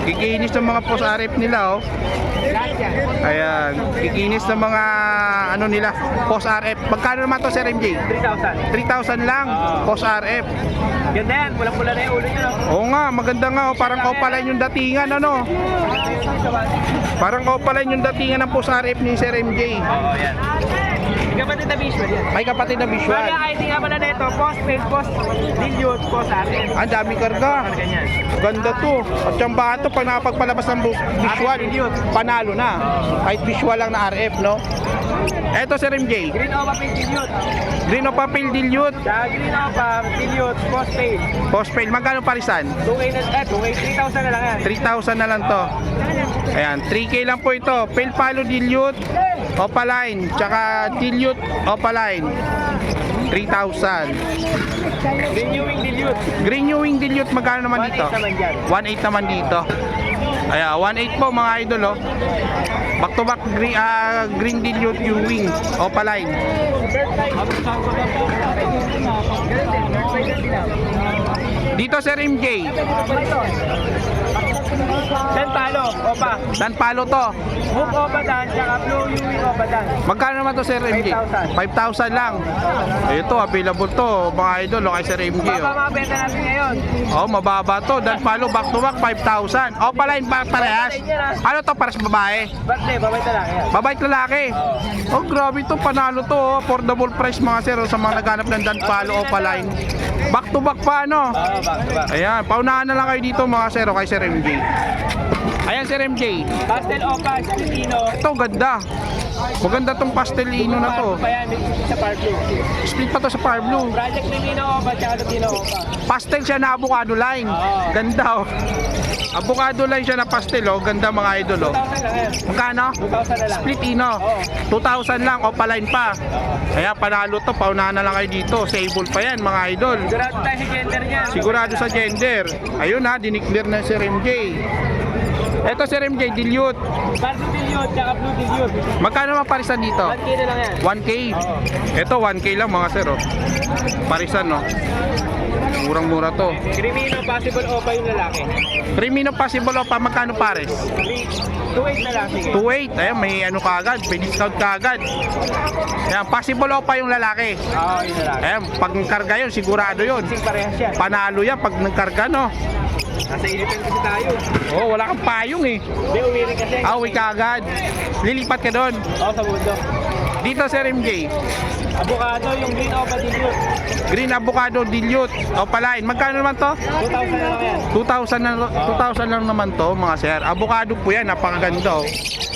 Kikinis ng mga Post RF nila oh. Ayan, kikinis ng mga ano nila, Post RF. Magkano naman to Sir MJ? 3,000. 3,000 lang, Post RF. Ganda yan, pulang-pula na yung ulo nyo. Oo nga, maganda nga oh. Parang opaline yung datingan ano. Parang opaline yung datingan ng Post RF ni Sir MJ. Oo, yan. Kapatid na visual yan. May kapatid na visual. Kaya ID nga pala nito, postpaid, post dilute, post atin. Ang dami karga. Ganyan. Ganda to. At yung baka to, pag nakapagpalabas ng visual, panalo na. Kahit visual lang na RF, no? Eto Sir MJ. Green Opa Pin dilute. Green o papel dilute. Sa Green Opa dilute, postpaid. Postpaid. Magkano parisan? 2K na, 3,000 na lang yan. 3,000 na lang to. Ayan, 3K lang po ito. Pale Palo dilute, Opaline, tsaka dilute, Opaline. 3,000. Renewing dilute. Green New Wing dilute, magkano naman dito? 1.8 naman dyan. 1.8 naman dito. Ayan, 1.8 po mga idol oh. Back to back green dilute yung wing, Opaline. Dito Sir MJ, Dan Palo, Opa. Dan Palo to. Hook Opa Dan, tsaka Blue Ewing Opa Dan. Magkano naman to Sir MJ? 5,000 lang. Ito, available to mga idol oh, kay Sir MJ Baba oh. mga benta natin ngayon. Oh, mababa to. Dan Palo back to back 5,000. Opaline parehas. Ano to, pares babae? Birthday, babay talaga yan. Babae at lalaki. Oh, grabe to, panalo to. Oh. Affordable price mga sir oh, sa mga naghanap ng Dan Palo Opaline. Back to back pa ano. Oo, back to back. Ayan, paunahan na lang kayo dito mga sir oh, kay Sir MJ. Ayan Sir MJ. Pastel Opa, Filipino. Ito ganda. Maganda tong pastelino na to. Pa yan, sa Par Blue. Split pa to sa Par Blue. Project Limino Opa, tsaka Lutino Opa. Pastel siya na avocado line. Oo. Ganda oh. Avocado line siya na pastel oh. Ganda mga idol oh. 2,000 lang yan. Magkano? 2,000 na lang. Split ino. Oo. 2,000 lang o paline pa. Kaya panalo to, paunahan na lang kayo dito. Sable pa yan mga idol. Sigurado tayo sa gender niya. Sigurado sa gender. Ayun ha, diniklear na si MJ. Eto si MJ, dilute. Barso Dilute, tsaka Blue Dilute. Magkano maparisan dito? 1K na lang yan. 1K. Oo. Ito 1K lang mga sir oh. Parisan no. Murang-mura to. Crimino, possible Opa yung lalaki. Crimino possible o pa magkano pares? 2,800 na lang, sige. 2.8. Ayun, may ano kaagad, may discount kaagad. Ayan, possible o pa yung lalaki. Oo, yung lalaki. Ayan, pag nagkarga yun, sigurado yun. Sing parehas yan. Panalo yan pag nagkarga no. Nasa initin kasi tayo. Oh, wala kang payong eh. Hindi, uwi rin kasi. Uwi ka agad. Lilipat ka doon. Oo, sa mundo. Dito Sir MJ, Avocado, yung Green Opa Dilute. green avocado dilute o palain. Magkano naman to? 2,000 na lang yan. 2,000 lang naman to mga sir. Avocado po yan, napakaganda oh.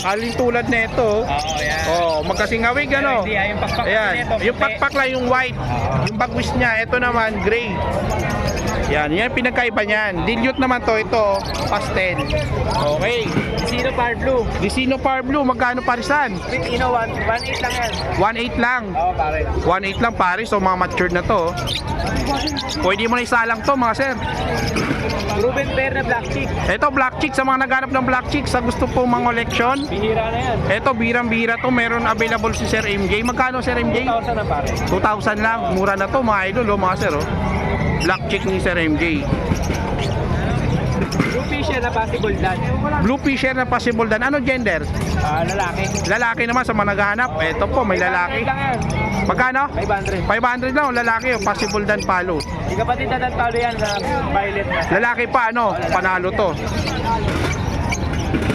Alin tulad nito. Oo, yan. Oh, magkasingawig ano. Hindi, yung pakpak Ayan, nito, yung puti. pakpak lang yung white. Yung bagwis niya, ito naman gray. Yan, yan pinagkaiba niyan. Dilute naman to, ito pastel. Okay. Sino Par Blue? Disino Par Blue, magkano parisan? Ino, 1,800 lang yan. 1.8 lang. Oo, pare. 1.8 lang pares, so mga matured na to. Pwede mo na isalang to mga sir. Ruben Bear na Black Chick. Ito black chick, sa mga naghanap ng black chick, sa gusto po mga collection. Bihira na yan. Ito birang-bira to, meron available si Sir MJ. Magkano Sir MJ? 2,000 na pare. 2,000 lang, mura na to mga idol oh, mga sir oh. Black chick ni Sir MJ. Blue Fisher na possible dan. Blue fisher na possible dan. Ano gender? Lalaki. Lalaki naman sa mga naghahanap. Ito po, may lalaki. lang yan. Magkano? 500. 500 lang, lalaki oh, possible dan palo. Yung kapatid na talo yan na violet na. Lalaki pa ano, panalo to.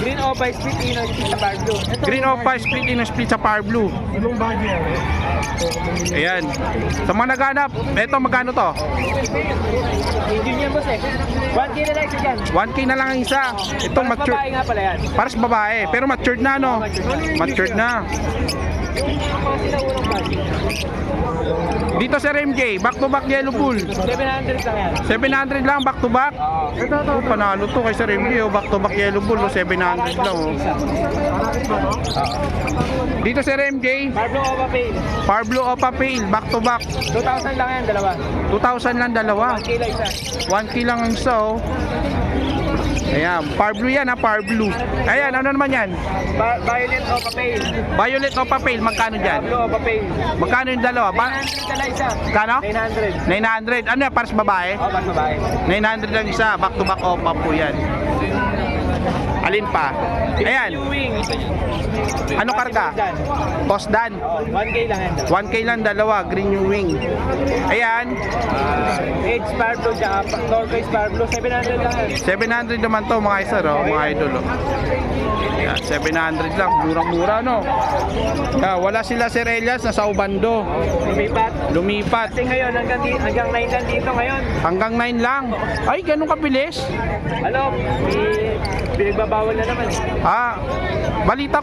Green Opa Split Ino sa Par Blue. Green Opa split in split sa Par Blue. Ayan. Sa mga naghanap, ito magkano to? Medium yan boss eh. 1K na lang isa dyan. 1K na lang ang isa. Itong Parang mature. babae nga pala yan. Paras babae, pero matured na no. Matured na. Mga sila unang party. Dito Sir MJ, back to back yellow bull. 700 lang yan. 700 lang back to back. Oo. Oh, panalo to kay Sir MJ, oh, back to back yellow bull, oh, 700 lang oh. Dito Sir MJ, Par Blue Opa Pale. Par Blue Opa Pale, back to back. 2,000 lang yan, dalawa. 2,000 lang dalawa. 1K lang isa. 1K lang ang isa oh. Ayan, Par Blue yan ha, Par Blue. Ayan, ano naman yan? Violet Opa Pale. Violet Opa Pale, magkano Par dyan? Blue Opa Pale. Magkano yung dalawa? 900 na lang isa. Kano? 900. 900. Ano yan, paras babae? Oo, mas babae. 900 lang isa, back to back opa po yan. Alin pa? Ayan, Yung wing. ano karga? Post dan. Oo, 1K lang yan, dalawa. 1K lang dalawa, green yung wing. Ayan, Edge Par Blue, tsaka Norway Par Blue. 700 lang yan. 700 naman to mga isa, oh, mga idol. Oh. Ayan, 700 lang, murang-mura no. Wala sila Sir Elias, nasa Ubando. Lumipat. Lumipat. Kasi ngayon, hanggang 9 lang dito ngayon. Hanggang 9 lang. Ay, ganun kabilis? Ano, pinagbabawal na naman. Balita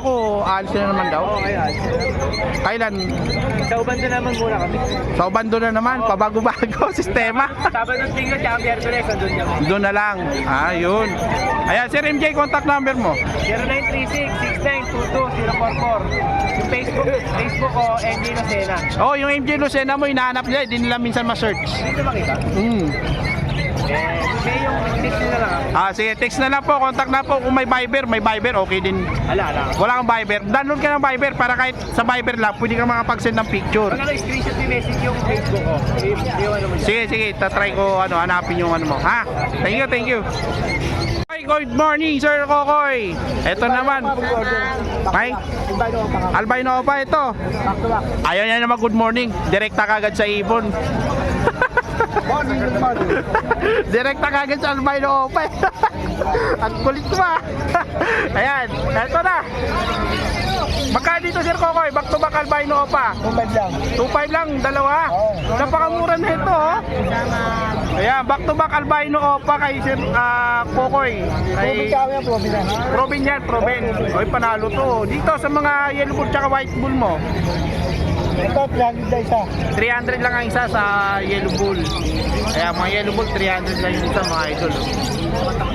ko, aalis na naman daw. Oo, kaya. Kailan? Sa Ubando naman muna kami. Sa Ubando na naman, pabago-bago, sistema. Sabado ng Tinggo, tsaka Miyerkules, andun kami. Doon na lang. Yun. Ayan, Sir MJ, contact number mo. 0936-6922-044. Yung Facebook ko, MJ Lucena. Oh, yung MJ Lucena mo, hinahanap nila, hindi nila minsan ma-search. Dito makita? May yung text nila lang. Sige, text na lang po, contact na po. Kung may Viber, okay din. Ala. Wala kang Viber. Download ka ng Viber para kahit sa Viber lang, pwede ka makapag-send ng picture. Pag screenshot yung message yung Facebook ko. Yung ano mo dyan. Sige, tatry ko hanapin yung ano mo. Ha? Thank you. Hi, good morning, Sir Kokoy. Ito naman. May albino pa ito. Back to back. Ayaw niya naman good morning. Direkta kagad sa ibon. Good morning. Direkta kagad sa albino pa. Ang kulit mo ah. Ayan, ito na. Magkano dito Sir Kokoy? Back to back albino opa. 2.5 lang. 2.5 lang, dalawa. Napakamura na ito, oh. Ayan, back to back albino opa kay Sir Kokoy. Proven Kay kami yan, proven yan. Proven yan, Proven. Oy, panalo to. Dito sa mga yellow bull tsaka white bull mo, Ito, 300 na isa. 300 lang ang isa sa yellow bull. Ayan, mga yellow bull, 300 lang yung isa, mga idol.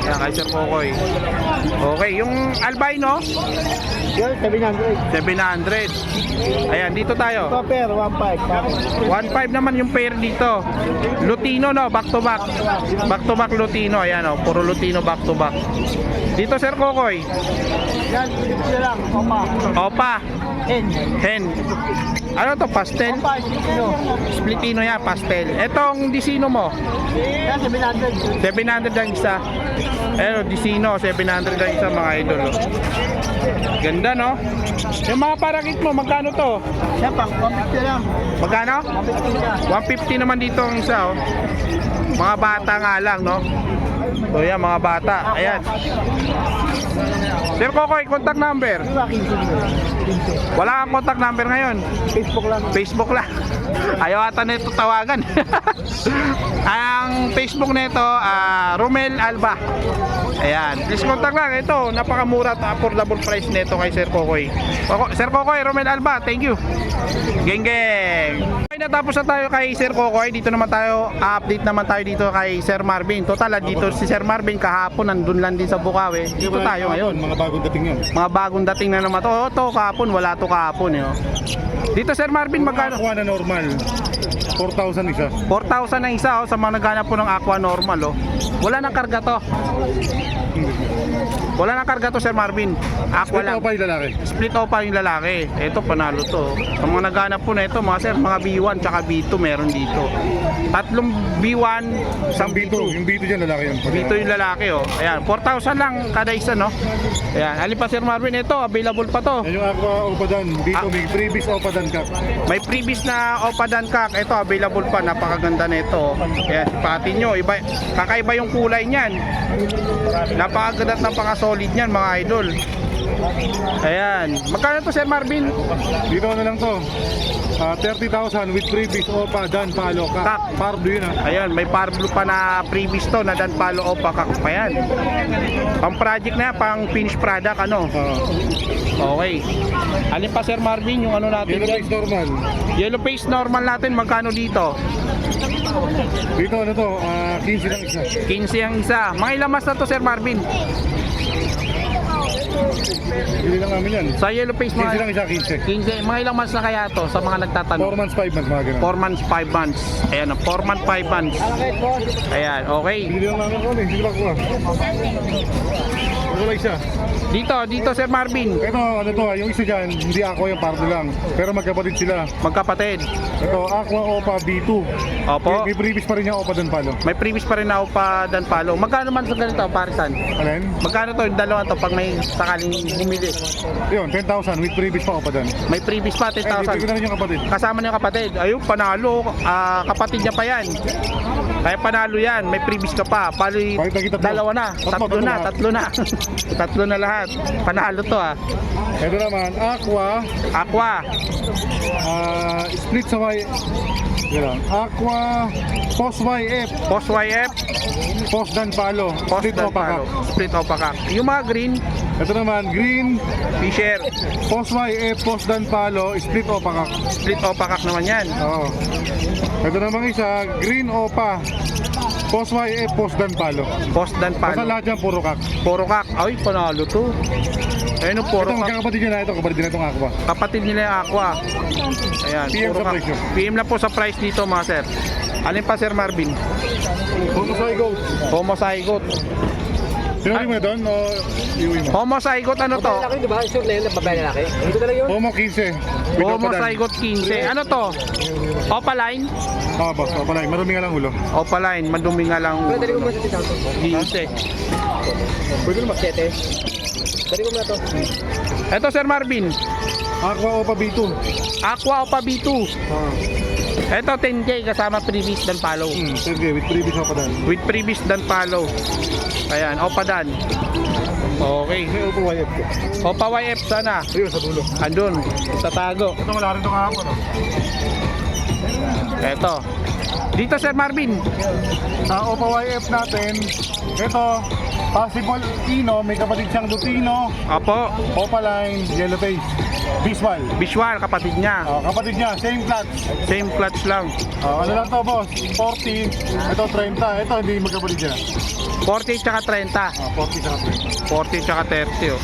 Ayan, kay Sir Kokoy. Okay, yung albino, Yun, 700. 700. Ayan, dito tayo. Ito, pair, 1.5. 1.5 naman yung pair dito. Lutino, no? Back to back. Back to back Lutino. Ayan, oh. Puro Lutino back to back. Dito, Sir Kokoy. Yan, ito lang. Opa. Opa. Hen. Hen. Ano to? Pastel? Opa, ito. Splitino yan, pastel. Etong Disino mo? Yan, 700. 700 lang isa. Ayan, Disino. 700 lang isa, mga idol. Oh. Ganda, no? Yung mga parakit mo, magkano to? Yan, pang 150 lang. Magkano? 150 lang. 150 naman dito ang isa, oh. Mga bata nga lang, no? So yan, mga bata. Ayan. Sir Kokoy, contact number. Diba, 15. Wala kang contact number ngayon. Facebook lang. Facebook lang. Ayaw ata nito tawagan. Ang Facebook nito, Romel Alba. Ayan. Please contact lang. Ito, napakamura at affordable price nito kay Sir Kokoy. Sir Kokoy, Romel Alba, thank you. Geng geng. Okay, natapos na tayo kay Sir Kokoy. Dito naman tayo, update naman tayo dito kay Sir Marvin. Total, dito si Sir Marvin kahapon, nandun lang din sa Bukawi. Dito tayo ngayon. Mga bagong dating yan. Mga bagong dating na naman to. Oh, to kahapon, wala to kahapon, eh. Oh. Dito Sir Marvin, magkano? Aqua na normal. 4,000 isa. 4,000 ang isa, oh, sa mga naghanap po ng aqua normal, oh. Wala nang karga to. Wala nang karga to, Sir Marvin. Aqua Ito lang. pa yung lalaki. Split off pa yung lalaki. Ito, panalo to. Sa mga naghanap po na ito, mga sir, mga B1 tsaka B2 meron dito. Tatlong B1, isang Isang B2. B2. Yung B2 dyan lalaki yan. Dito yung lalaki, oh. Ayan, 4,000 lang kada isa, no? Ayan, alin pa Sir Marvin, ito, available pa to. Yan yung Aqua Opadan. Dito may freebies Opadan ka. May previous na Opadan Kak. Ito, available pa. Napakaganda nito. Ayan, pati nyo. Iba, kakaiba yung kulay niyan. Napakaganda at napaka-solid niyan, mga idol. Ayan. Magkano to, Sir Marvin? Dito ano lang to. 30,000 with freebies Opadan Palo ka. Kak. Pardo yun ha. Ayan, may parblo pa na previous to na Dan Palo Opa Kak pa yan. Pang project na yan, pang finished product, ano? Okay. Alin pa, Sir Marvin, yung ano natin Yellow dyan? face normal. Yellow face normal natin, magkano dito? Dito ano to. 15 lang isa. 15 ang isa. Mga ilang mas na to, Sir Marvin? Bili lang namin yan. Sa yellow face 15 lang mga isa, 15. 15, mga ilang months na kaya to sa mga 4 nagtatanong? months, 5 months mga ganun. 4 months, 5 months. Ayan, 4 months, 5 months. Ayan, okay. Bili lang namin ko. Hindi lang ko. Wala isa. Dito Sir Marvin, Ito ano to. Yung isa dyan. Hindi ako yung pardo lang. Pero magkapatid sila. magkapatid. Ito Aqua Opa B2. Opo. May freebies pa rin yung Opadan Palo. May previous pa rin ako pa Dan Palo. Magkano man sa ganito, parisan? Alin? Magkano to yung dalawa to pag may sakaling bumili? Yun, 10,000 with freebies pa Opadan. May previous pa, Eh, bibigyan 10,000. na rin yung kapatid. Kasama niya yung kapatid. Ayun, panalo. Kapatid niya pa yan. Kaya panalo yan. May previous ka pa. Pali, Bakit lagi tatlo? dalawa na. Tatlo na, tatlo na. Tatlo na lahat. Panalo to, ah. Ito naman, Aqua, Aqua. split sa Y. Yan lang. Aqua, Post YF, Post YF. Post Dan Palo, Post split Dan Opaca. Palo. Split Opaca. Yung mga green, Ito naman, Green, Fisher. Post YF, Post Dan Palo, split Opaca. Split Opaca naman yan. Oo. Ito naman isa, Green Opa, Post YF, Post Dan Palo. Post Dan Basta Palo. lahat yan, puro kak. Puro kak. Ay, panalo to. Ayun, yung puro Ito, kak. magkakapatid nyo na ito, kapatid na itong Aqua. Kapatid nila yung Aqua. Ayan, PM puro sa kak. presyo. PM lang po sa price dito, mga sir. Alin pa, Sir Marvin? Homozygote. Homozygote. Sinuli mo ito, o iuwi mo? Homozygote, ano to? Lalaki, di ba? Sure na yun, babae lalaki. Ito na lang yun. Homo 15. with Opadan. Homozygote 15. Ano to? Opaline? Boss, Opaline. Marami nga lang ulo. Opaline, madumi nga lang. Pero dali ko muna sa 10,000. 15. Pwede naman 7. Dali ko muna to. Ito, Sir Marvin. Aqua Opa B2. Aqua Opa B2. Ito, 10K kasama previous dan follow. Sige, with freebies Opadan. With previous dan follow. Ayan, Opa Dan. Okay. May Oppo YF ko. Opa YF sana. Ayun, sa dulo. Andun, tatago. Ito wala rin ito kahapon. Oh. Eto. Dito Sir Marvin. Sa Oppo YF natin, ito, possible Ino, may kapatid siyang Lutino, Apo, Opaline, Yellow Face, Visual. visual kapatid niya. Kapatid niya, same clutch. Same clutch lang. Ano lang to boss? 40, ito 30, ito hindi magkapatid yan. 40 tsaka 30. 40 sa 30. 40 tsaka 30 oh.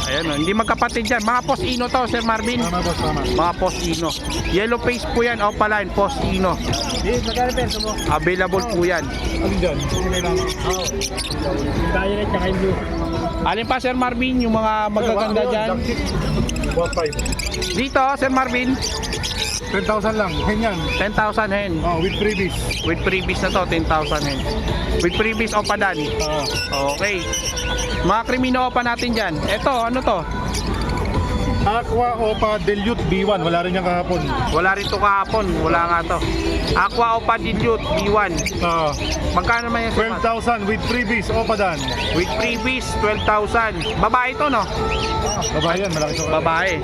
Ayan oh, hindi magkapatid yan. Mga Post Ino to Sir Marvin. Tama boss, tama. Mga Post Ino. Yellow face po yan, Opaline, Post Ino. Magkano peso mo? Available po yan. Alin dyan? Violet tsaka yung blue. Alin pa Sir Marvin, yung mga magaganda dyan? Boss 5. Dito Sir Marvin, 10,000 lang, ganyan. 10,000 hen. With freebies. With freebies na to, 10,000 hen. With freebies Opa Dan. Okay. Mga krimino Opa natin dyan. Ito, ano to? Aqua Opa Dilute B1, wala rin yan kahapon. Wala rin to kahapon. Wala nga to. Aqua Opa Dilute B1. Magkano naman yan? Sir Marvin? 12,000 with freebies, Opa Dan. With freebies, 12,000. Babae to, no? Babae yan, malaki ito. Babae.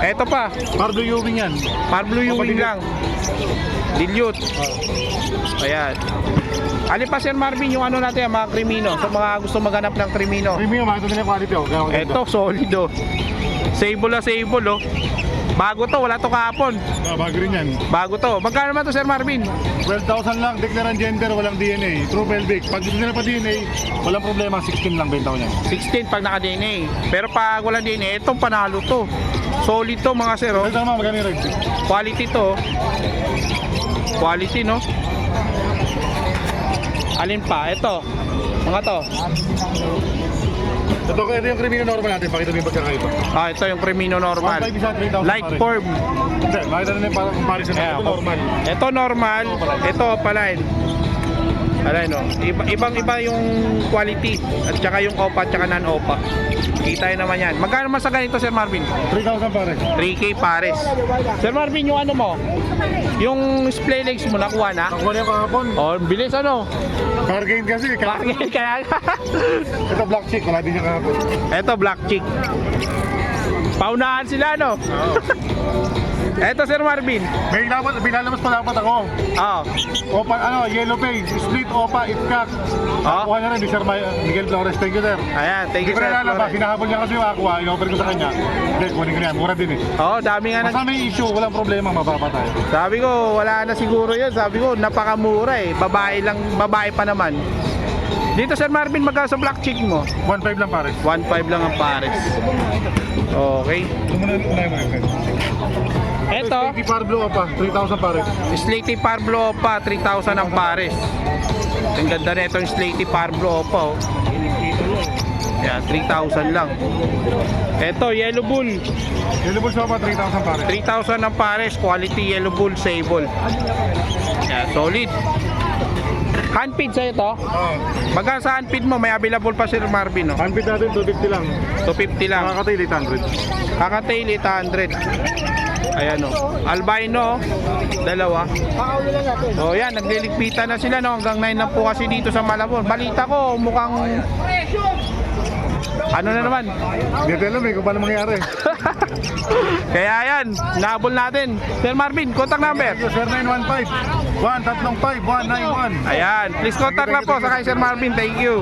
Eto pa. Pardo Ewing yan. Parblo Ewing lang. Dilute. Ayan. Alin pa Sir Marvin yung ano natin, mga krimino. Sa mga gusto maghanap ng krimino. Premium, makita nila yung quality. Eto, solid oh. Sable na sable oh. Bago to, wala to kahapon. Bago rin yan. Bago to. Magkano naman to Sir Marvin? 12,000 lang, declaran gender, walang DNA. True pelvic. Pag gusto nila pa DNA, walang problema, 16 lang benta ko niyan. 16 pag naka-DNA. Pero pag walang DNA, itong panalo to. Solid to mga sir oh. Ito naman, magkano yung red? Quality to. Quality no. Alin pa? Ito. Mga to. Ito yung criminal normal natin, pakita mo yung pagkakaiba. Ito yung Crimino normal. 1.5 isa, 3,000 Light pare. form. Hindi, makita nila yung comparison natin. Ito normal. Ito normal. Ito Opaline. Alam no. Ibang-iba yung quality at saka yung Opa at saka non-Opa. Kita nyo naman yan. Magkano mas sa ganito Sir Marvin? 3,000 pare. 3K pares. Sir Marvin, yung ano mo? Yung display legs mo nakuha na? Nakuha niya kahapon. Oh, bilis ano? Car game kasi. Kaya Ito black chick, wala din niya kahapon. Ito black chick. Paunahan sila no? Ito Sir Marvin. May binalabas pa dapat ako. Oh. Opa, yellow page, split opa, itkak. Ah. Nakuha niya rin, ni Sir Miguel Flores. Thank you, sir. Ayan, thank Hindi you ko Sir na lalabas, Flores. hinahabol niya kasi yung aqua, in-offer ko sa kanya. Hindi, kunin ko na yan, mura din eh. Oh, dami nga Basta may issue, walang problema, mababa tayo. Sabi ko, wala na siguro yun. Sabi ko, napakamura eh. Babae lang, babae pa naman. Dito Sir Marvin, magkano sa black chick mo? 1.5 lang pare. 1.5 lang ang pares. Okay. Unahin mo yan. Eto, Slaty Parblo Opa, 3,000 pare. Slaty Parblo Opa, 3,000 ang pares. Ang ganda na itong Slaty Parblo Opa. Oh. Yan, 3,000 lang. Eto, Yellow Bull. Yellow Bulls Opa, 3,000 pare. 3,000 ang pares. Quality Yellow Bull Sable. Yan, solid. Handpid sa'yo to? Magkano sa handpid mo? May available pa Sir Marvin, no? Handpid natin, 250 lang. 250 lang. Nakakatail, 800. Kakatail, 800. Ayan, o. Albino, dalawa. O, yan. Nagliligpitan na sila, no? Hanggang 9 lang po kasi dito sa Malabon. Balita ko, mukhang... Ano na naman? Hindi natin alam eh kung paano mangyari. Kaya yan, nahabol natin. Sir Marvin, contact number. Sir 915-135-191. Ayan, please contact lang po sa kay Sir Marvin. Thank you.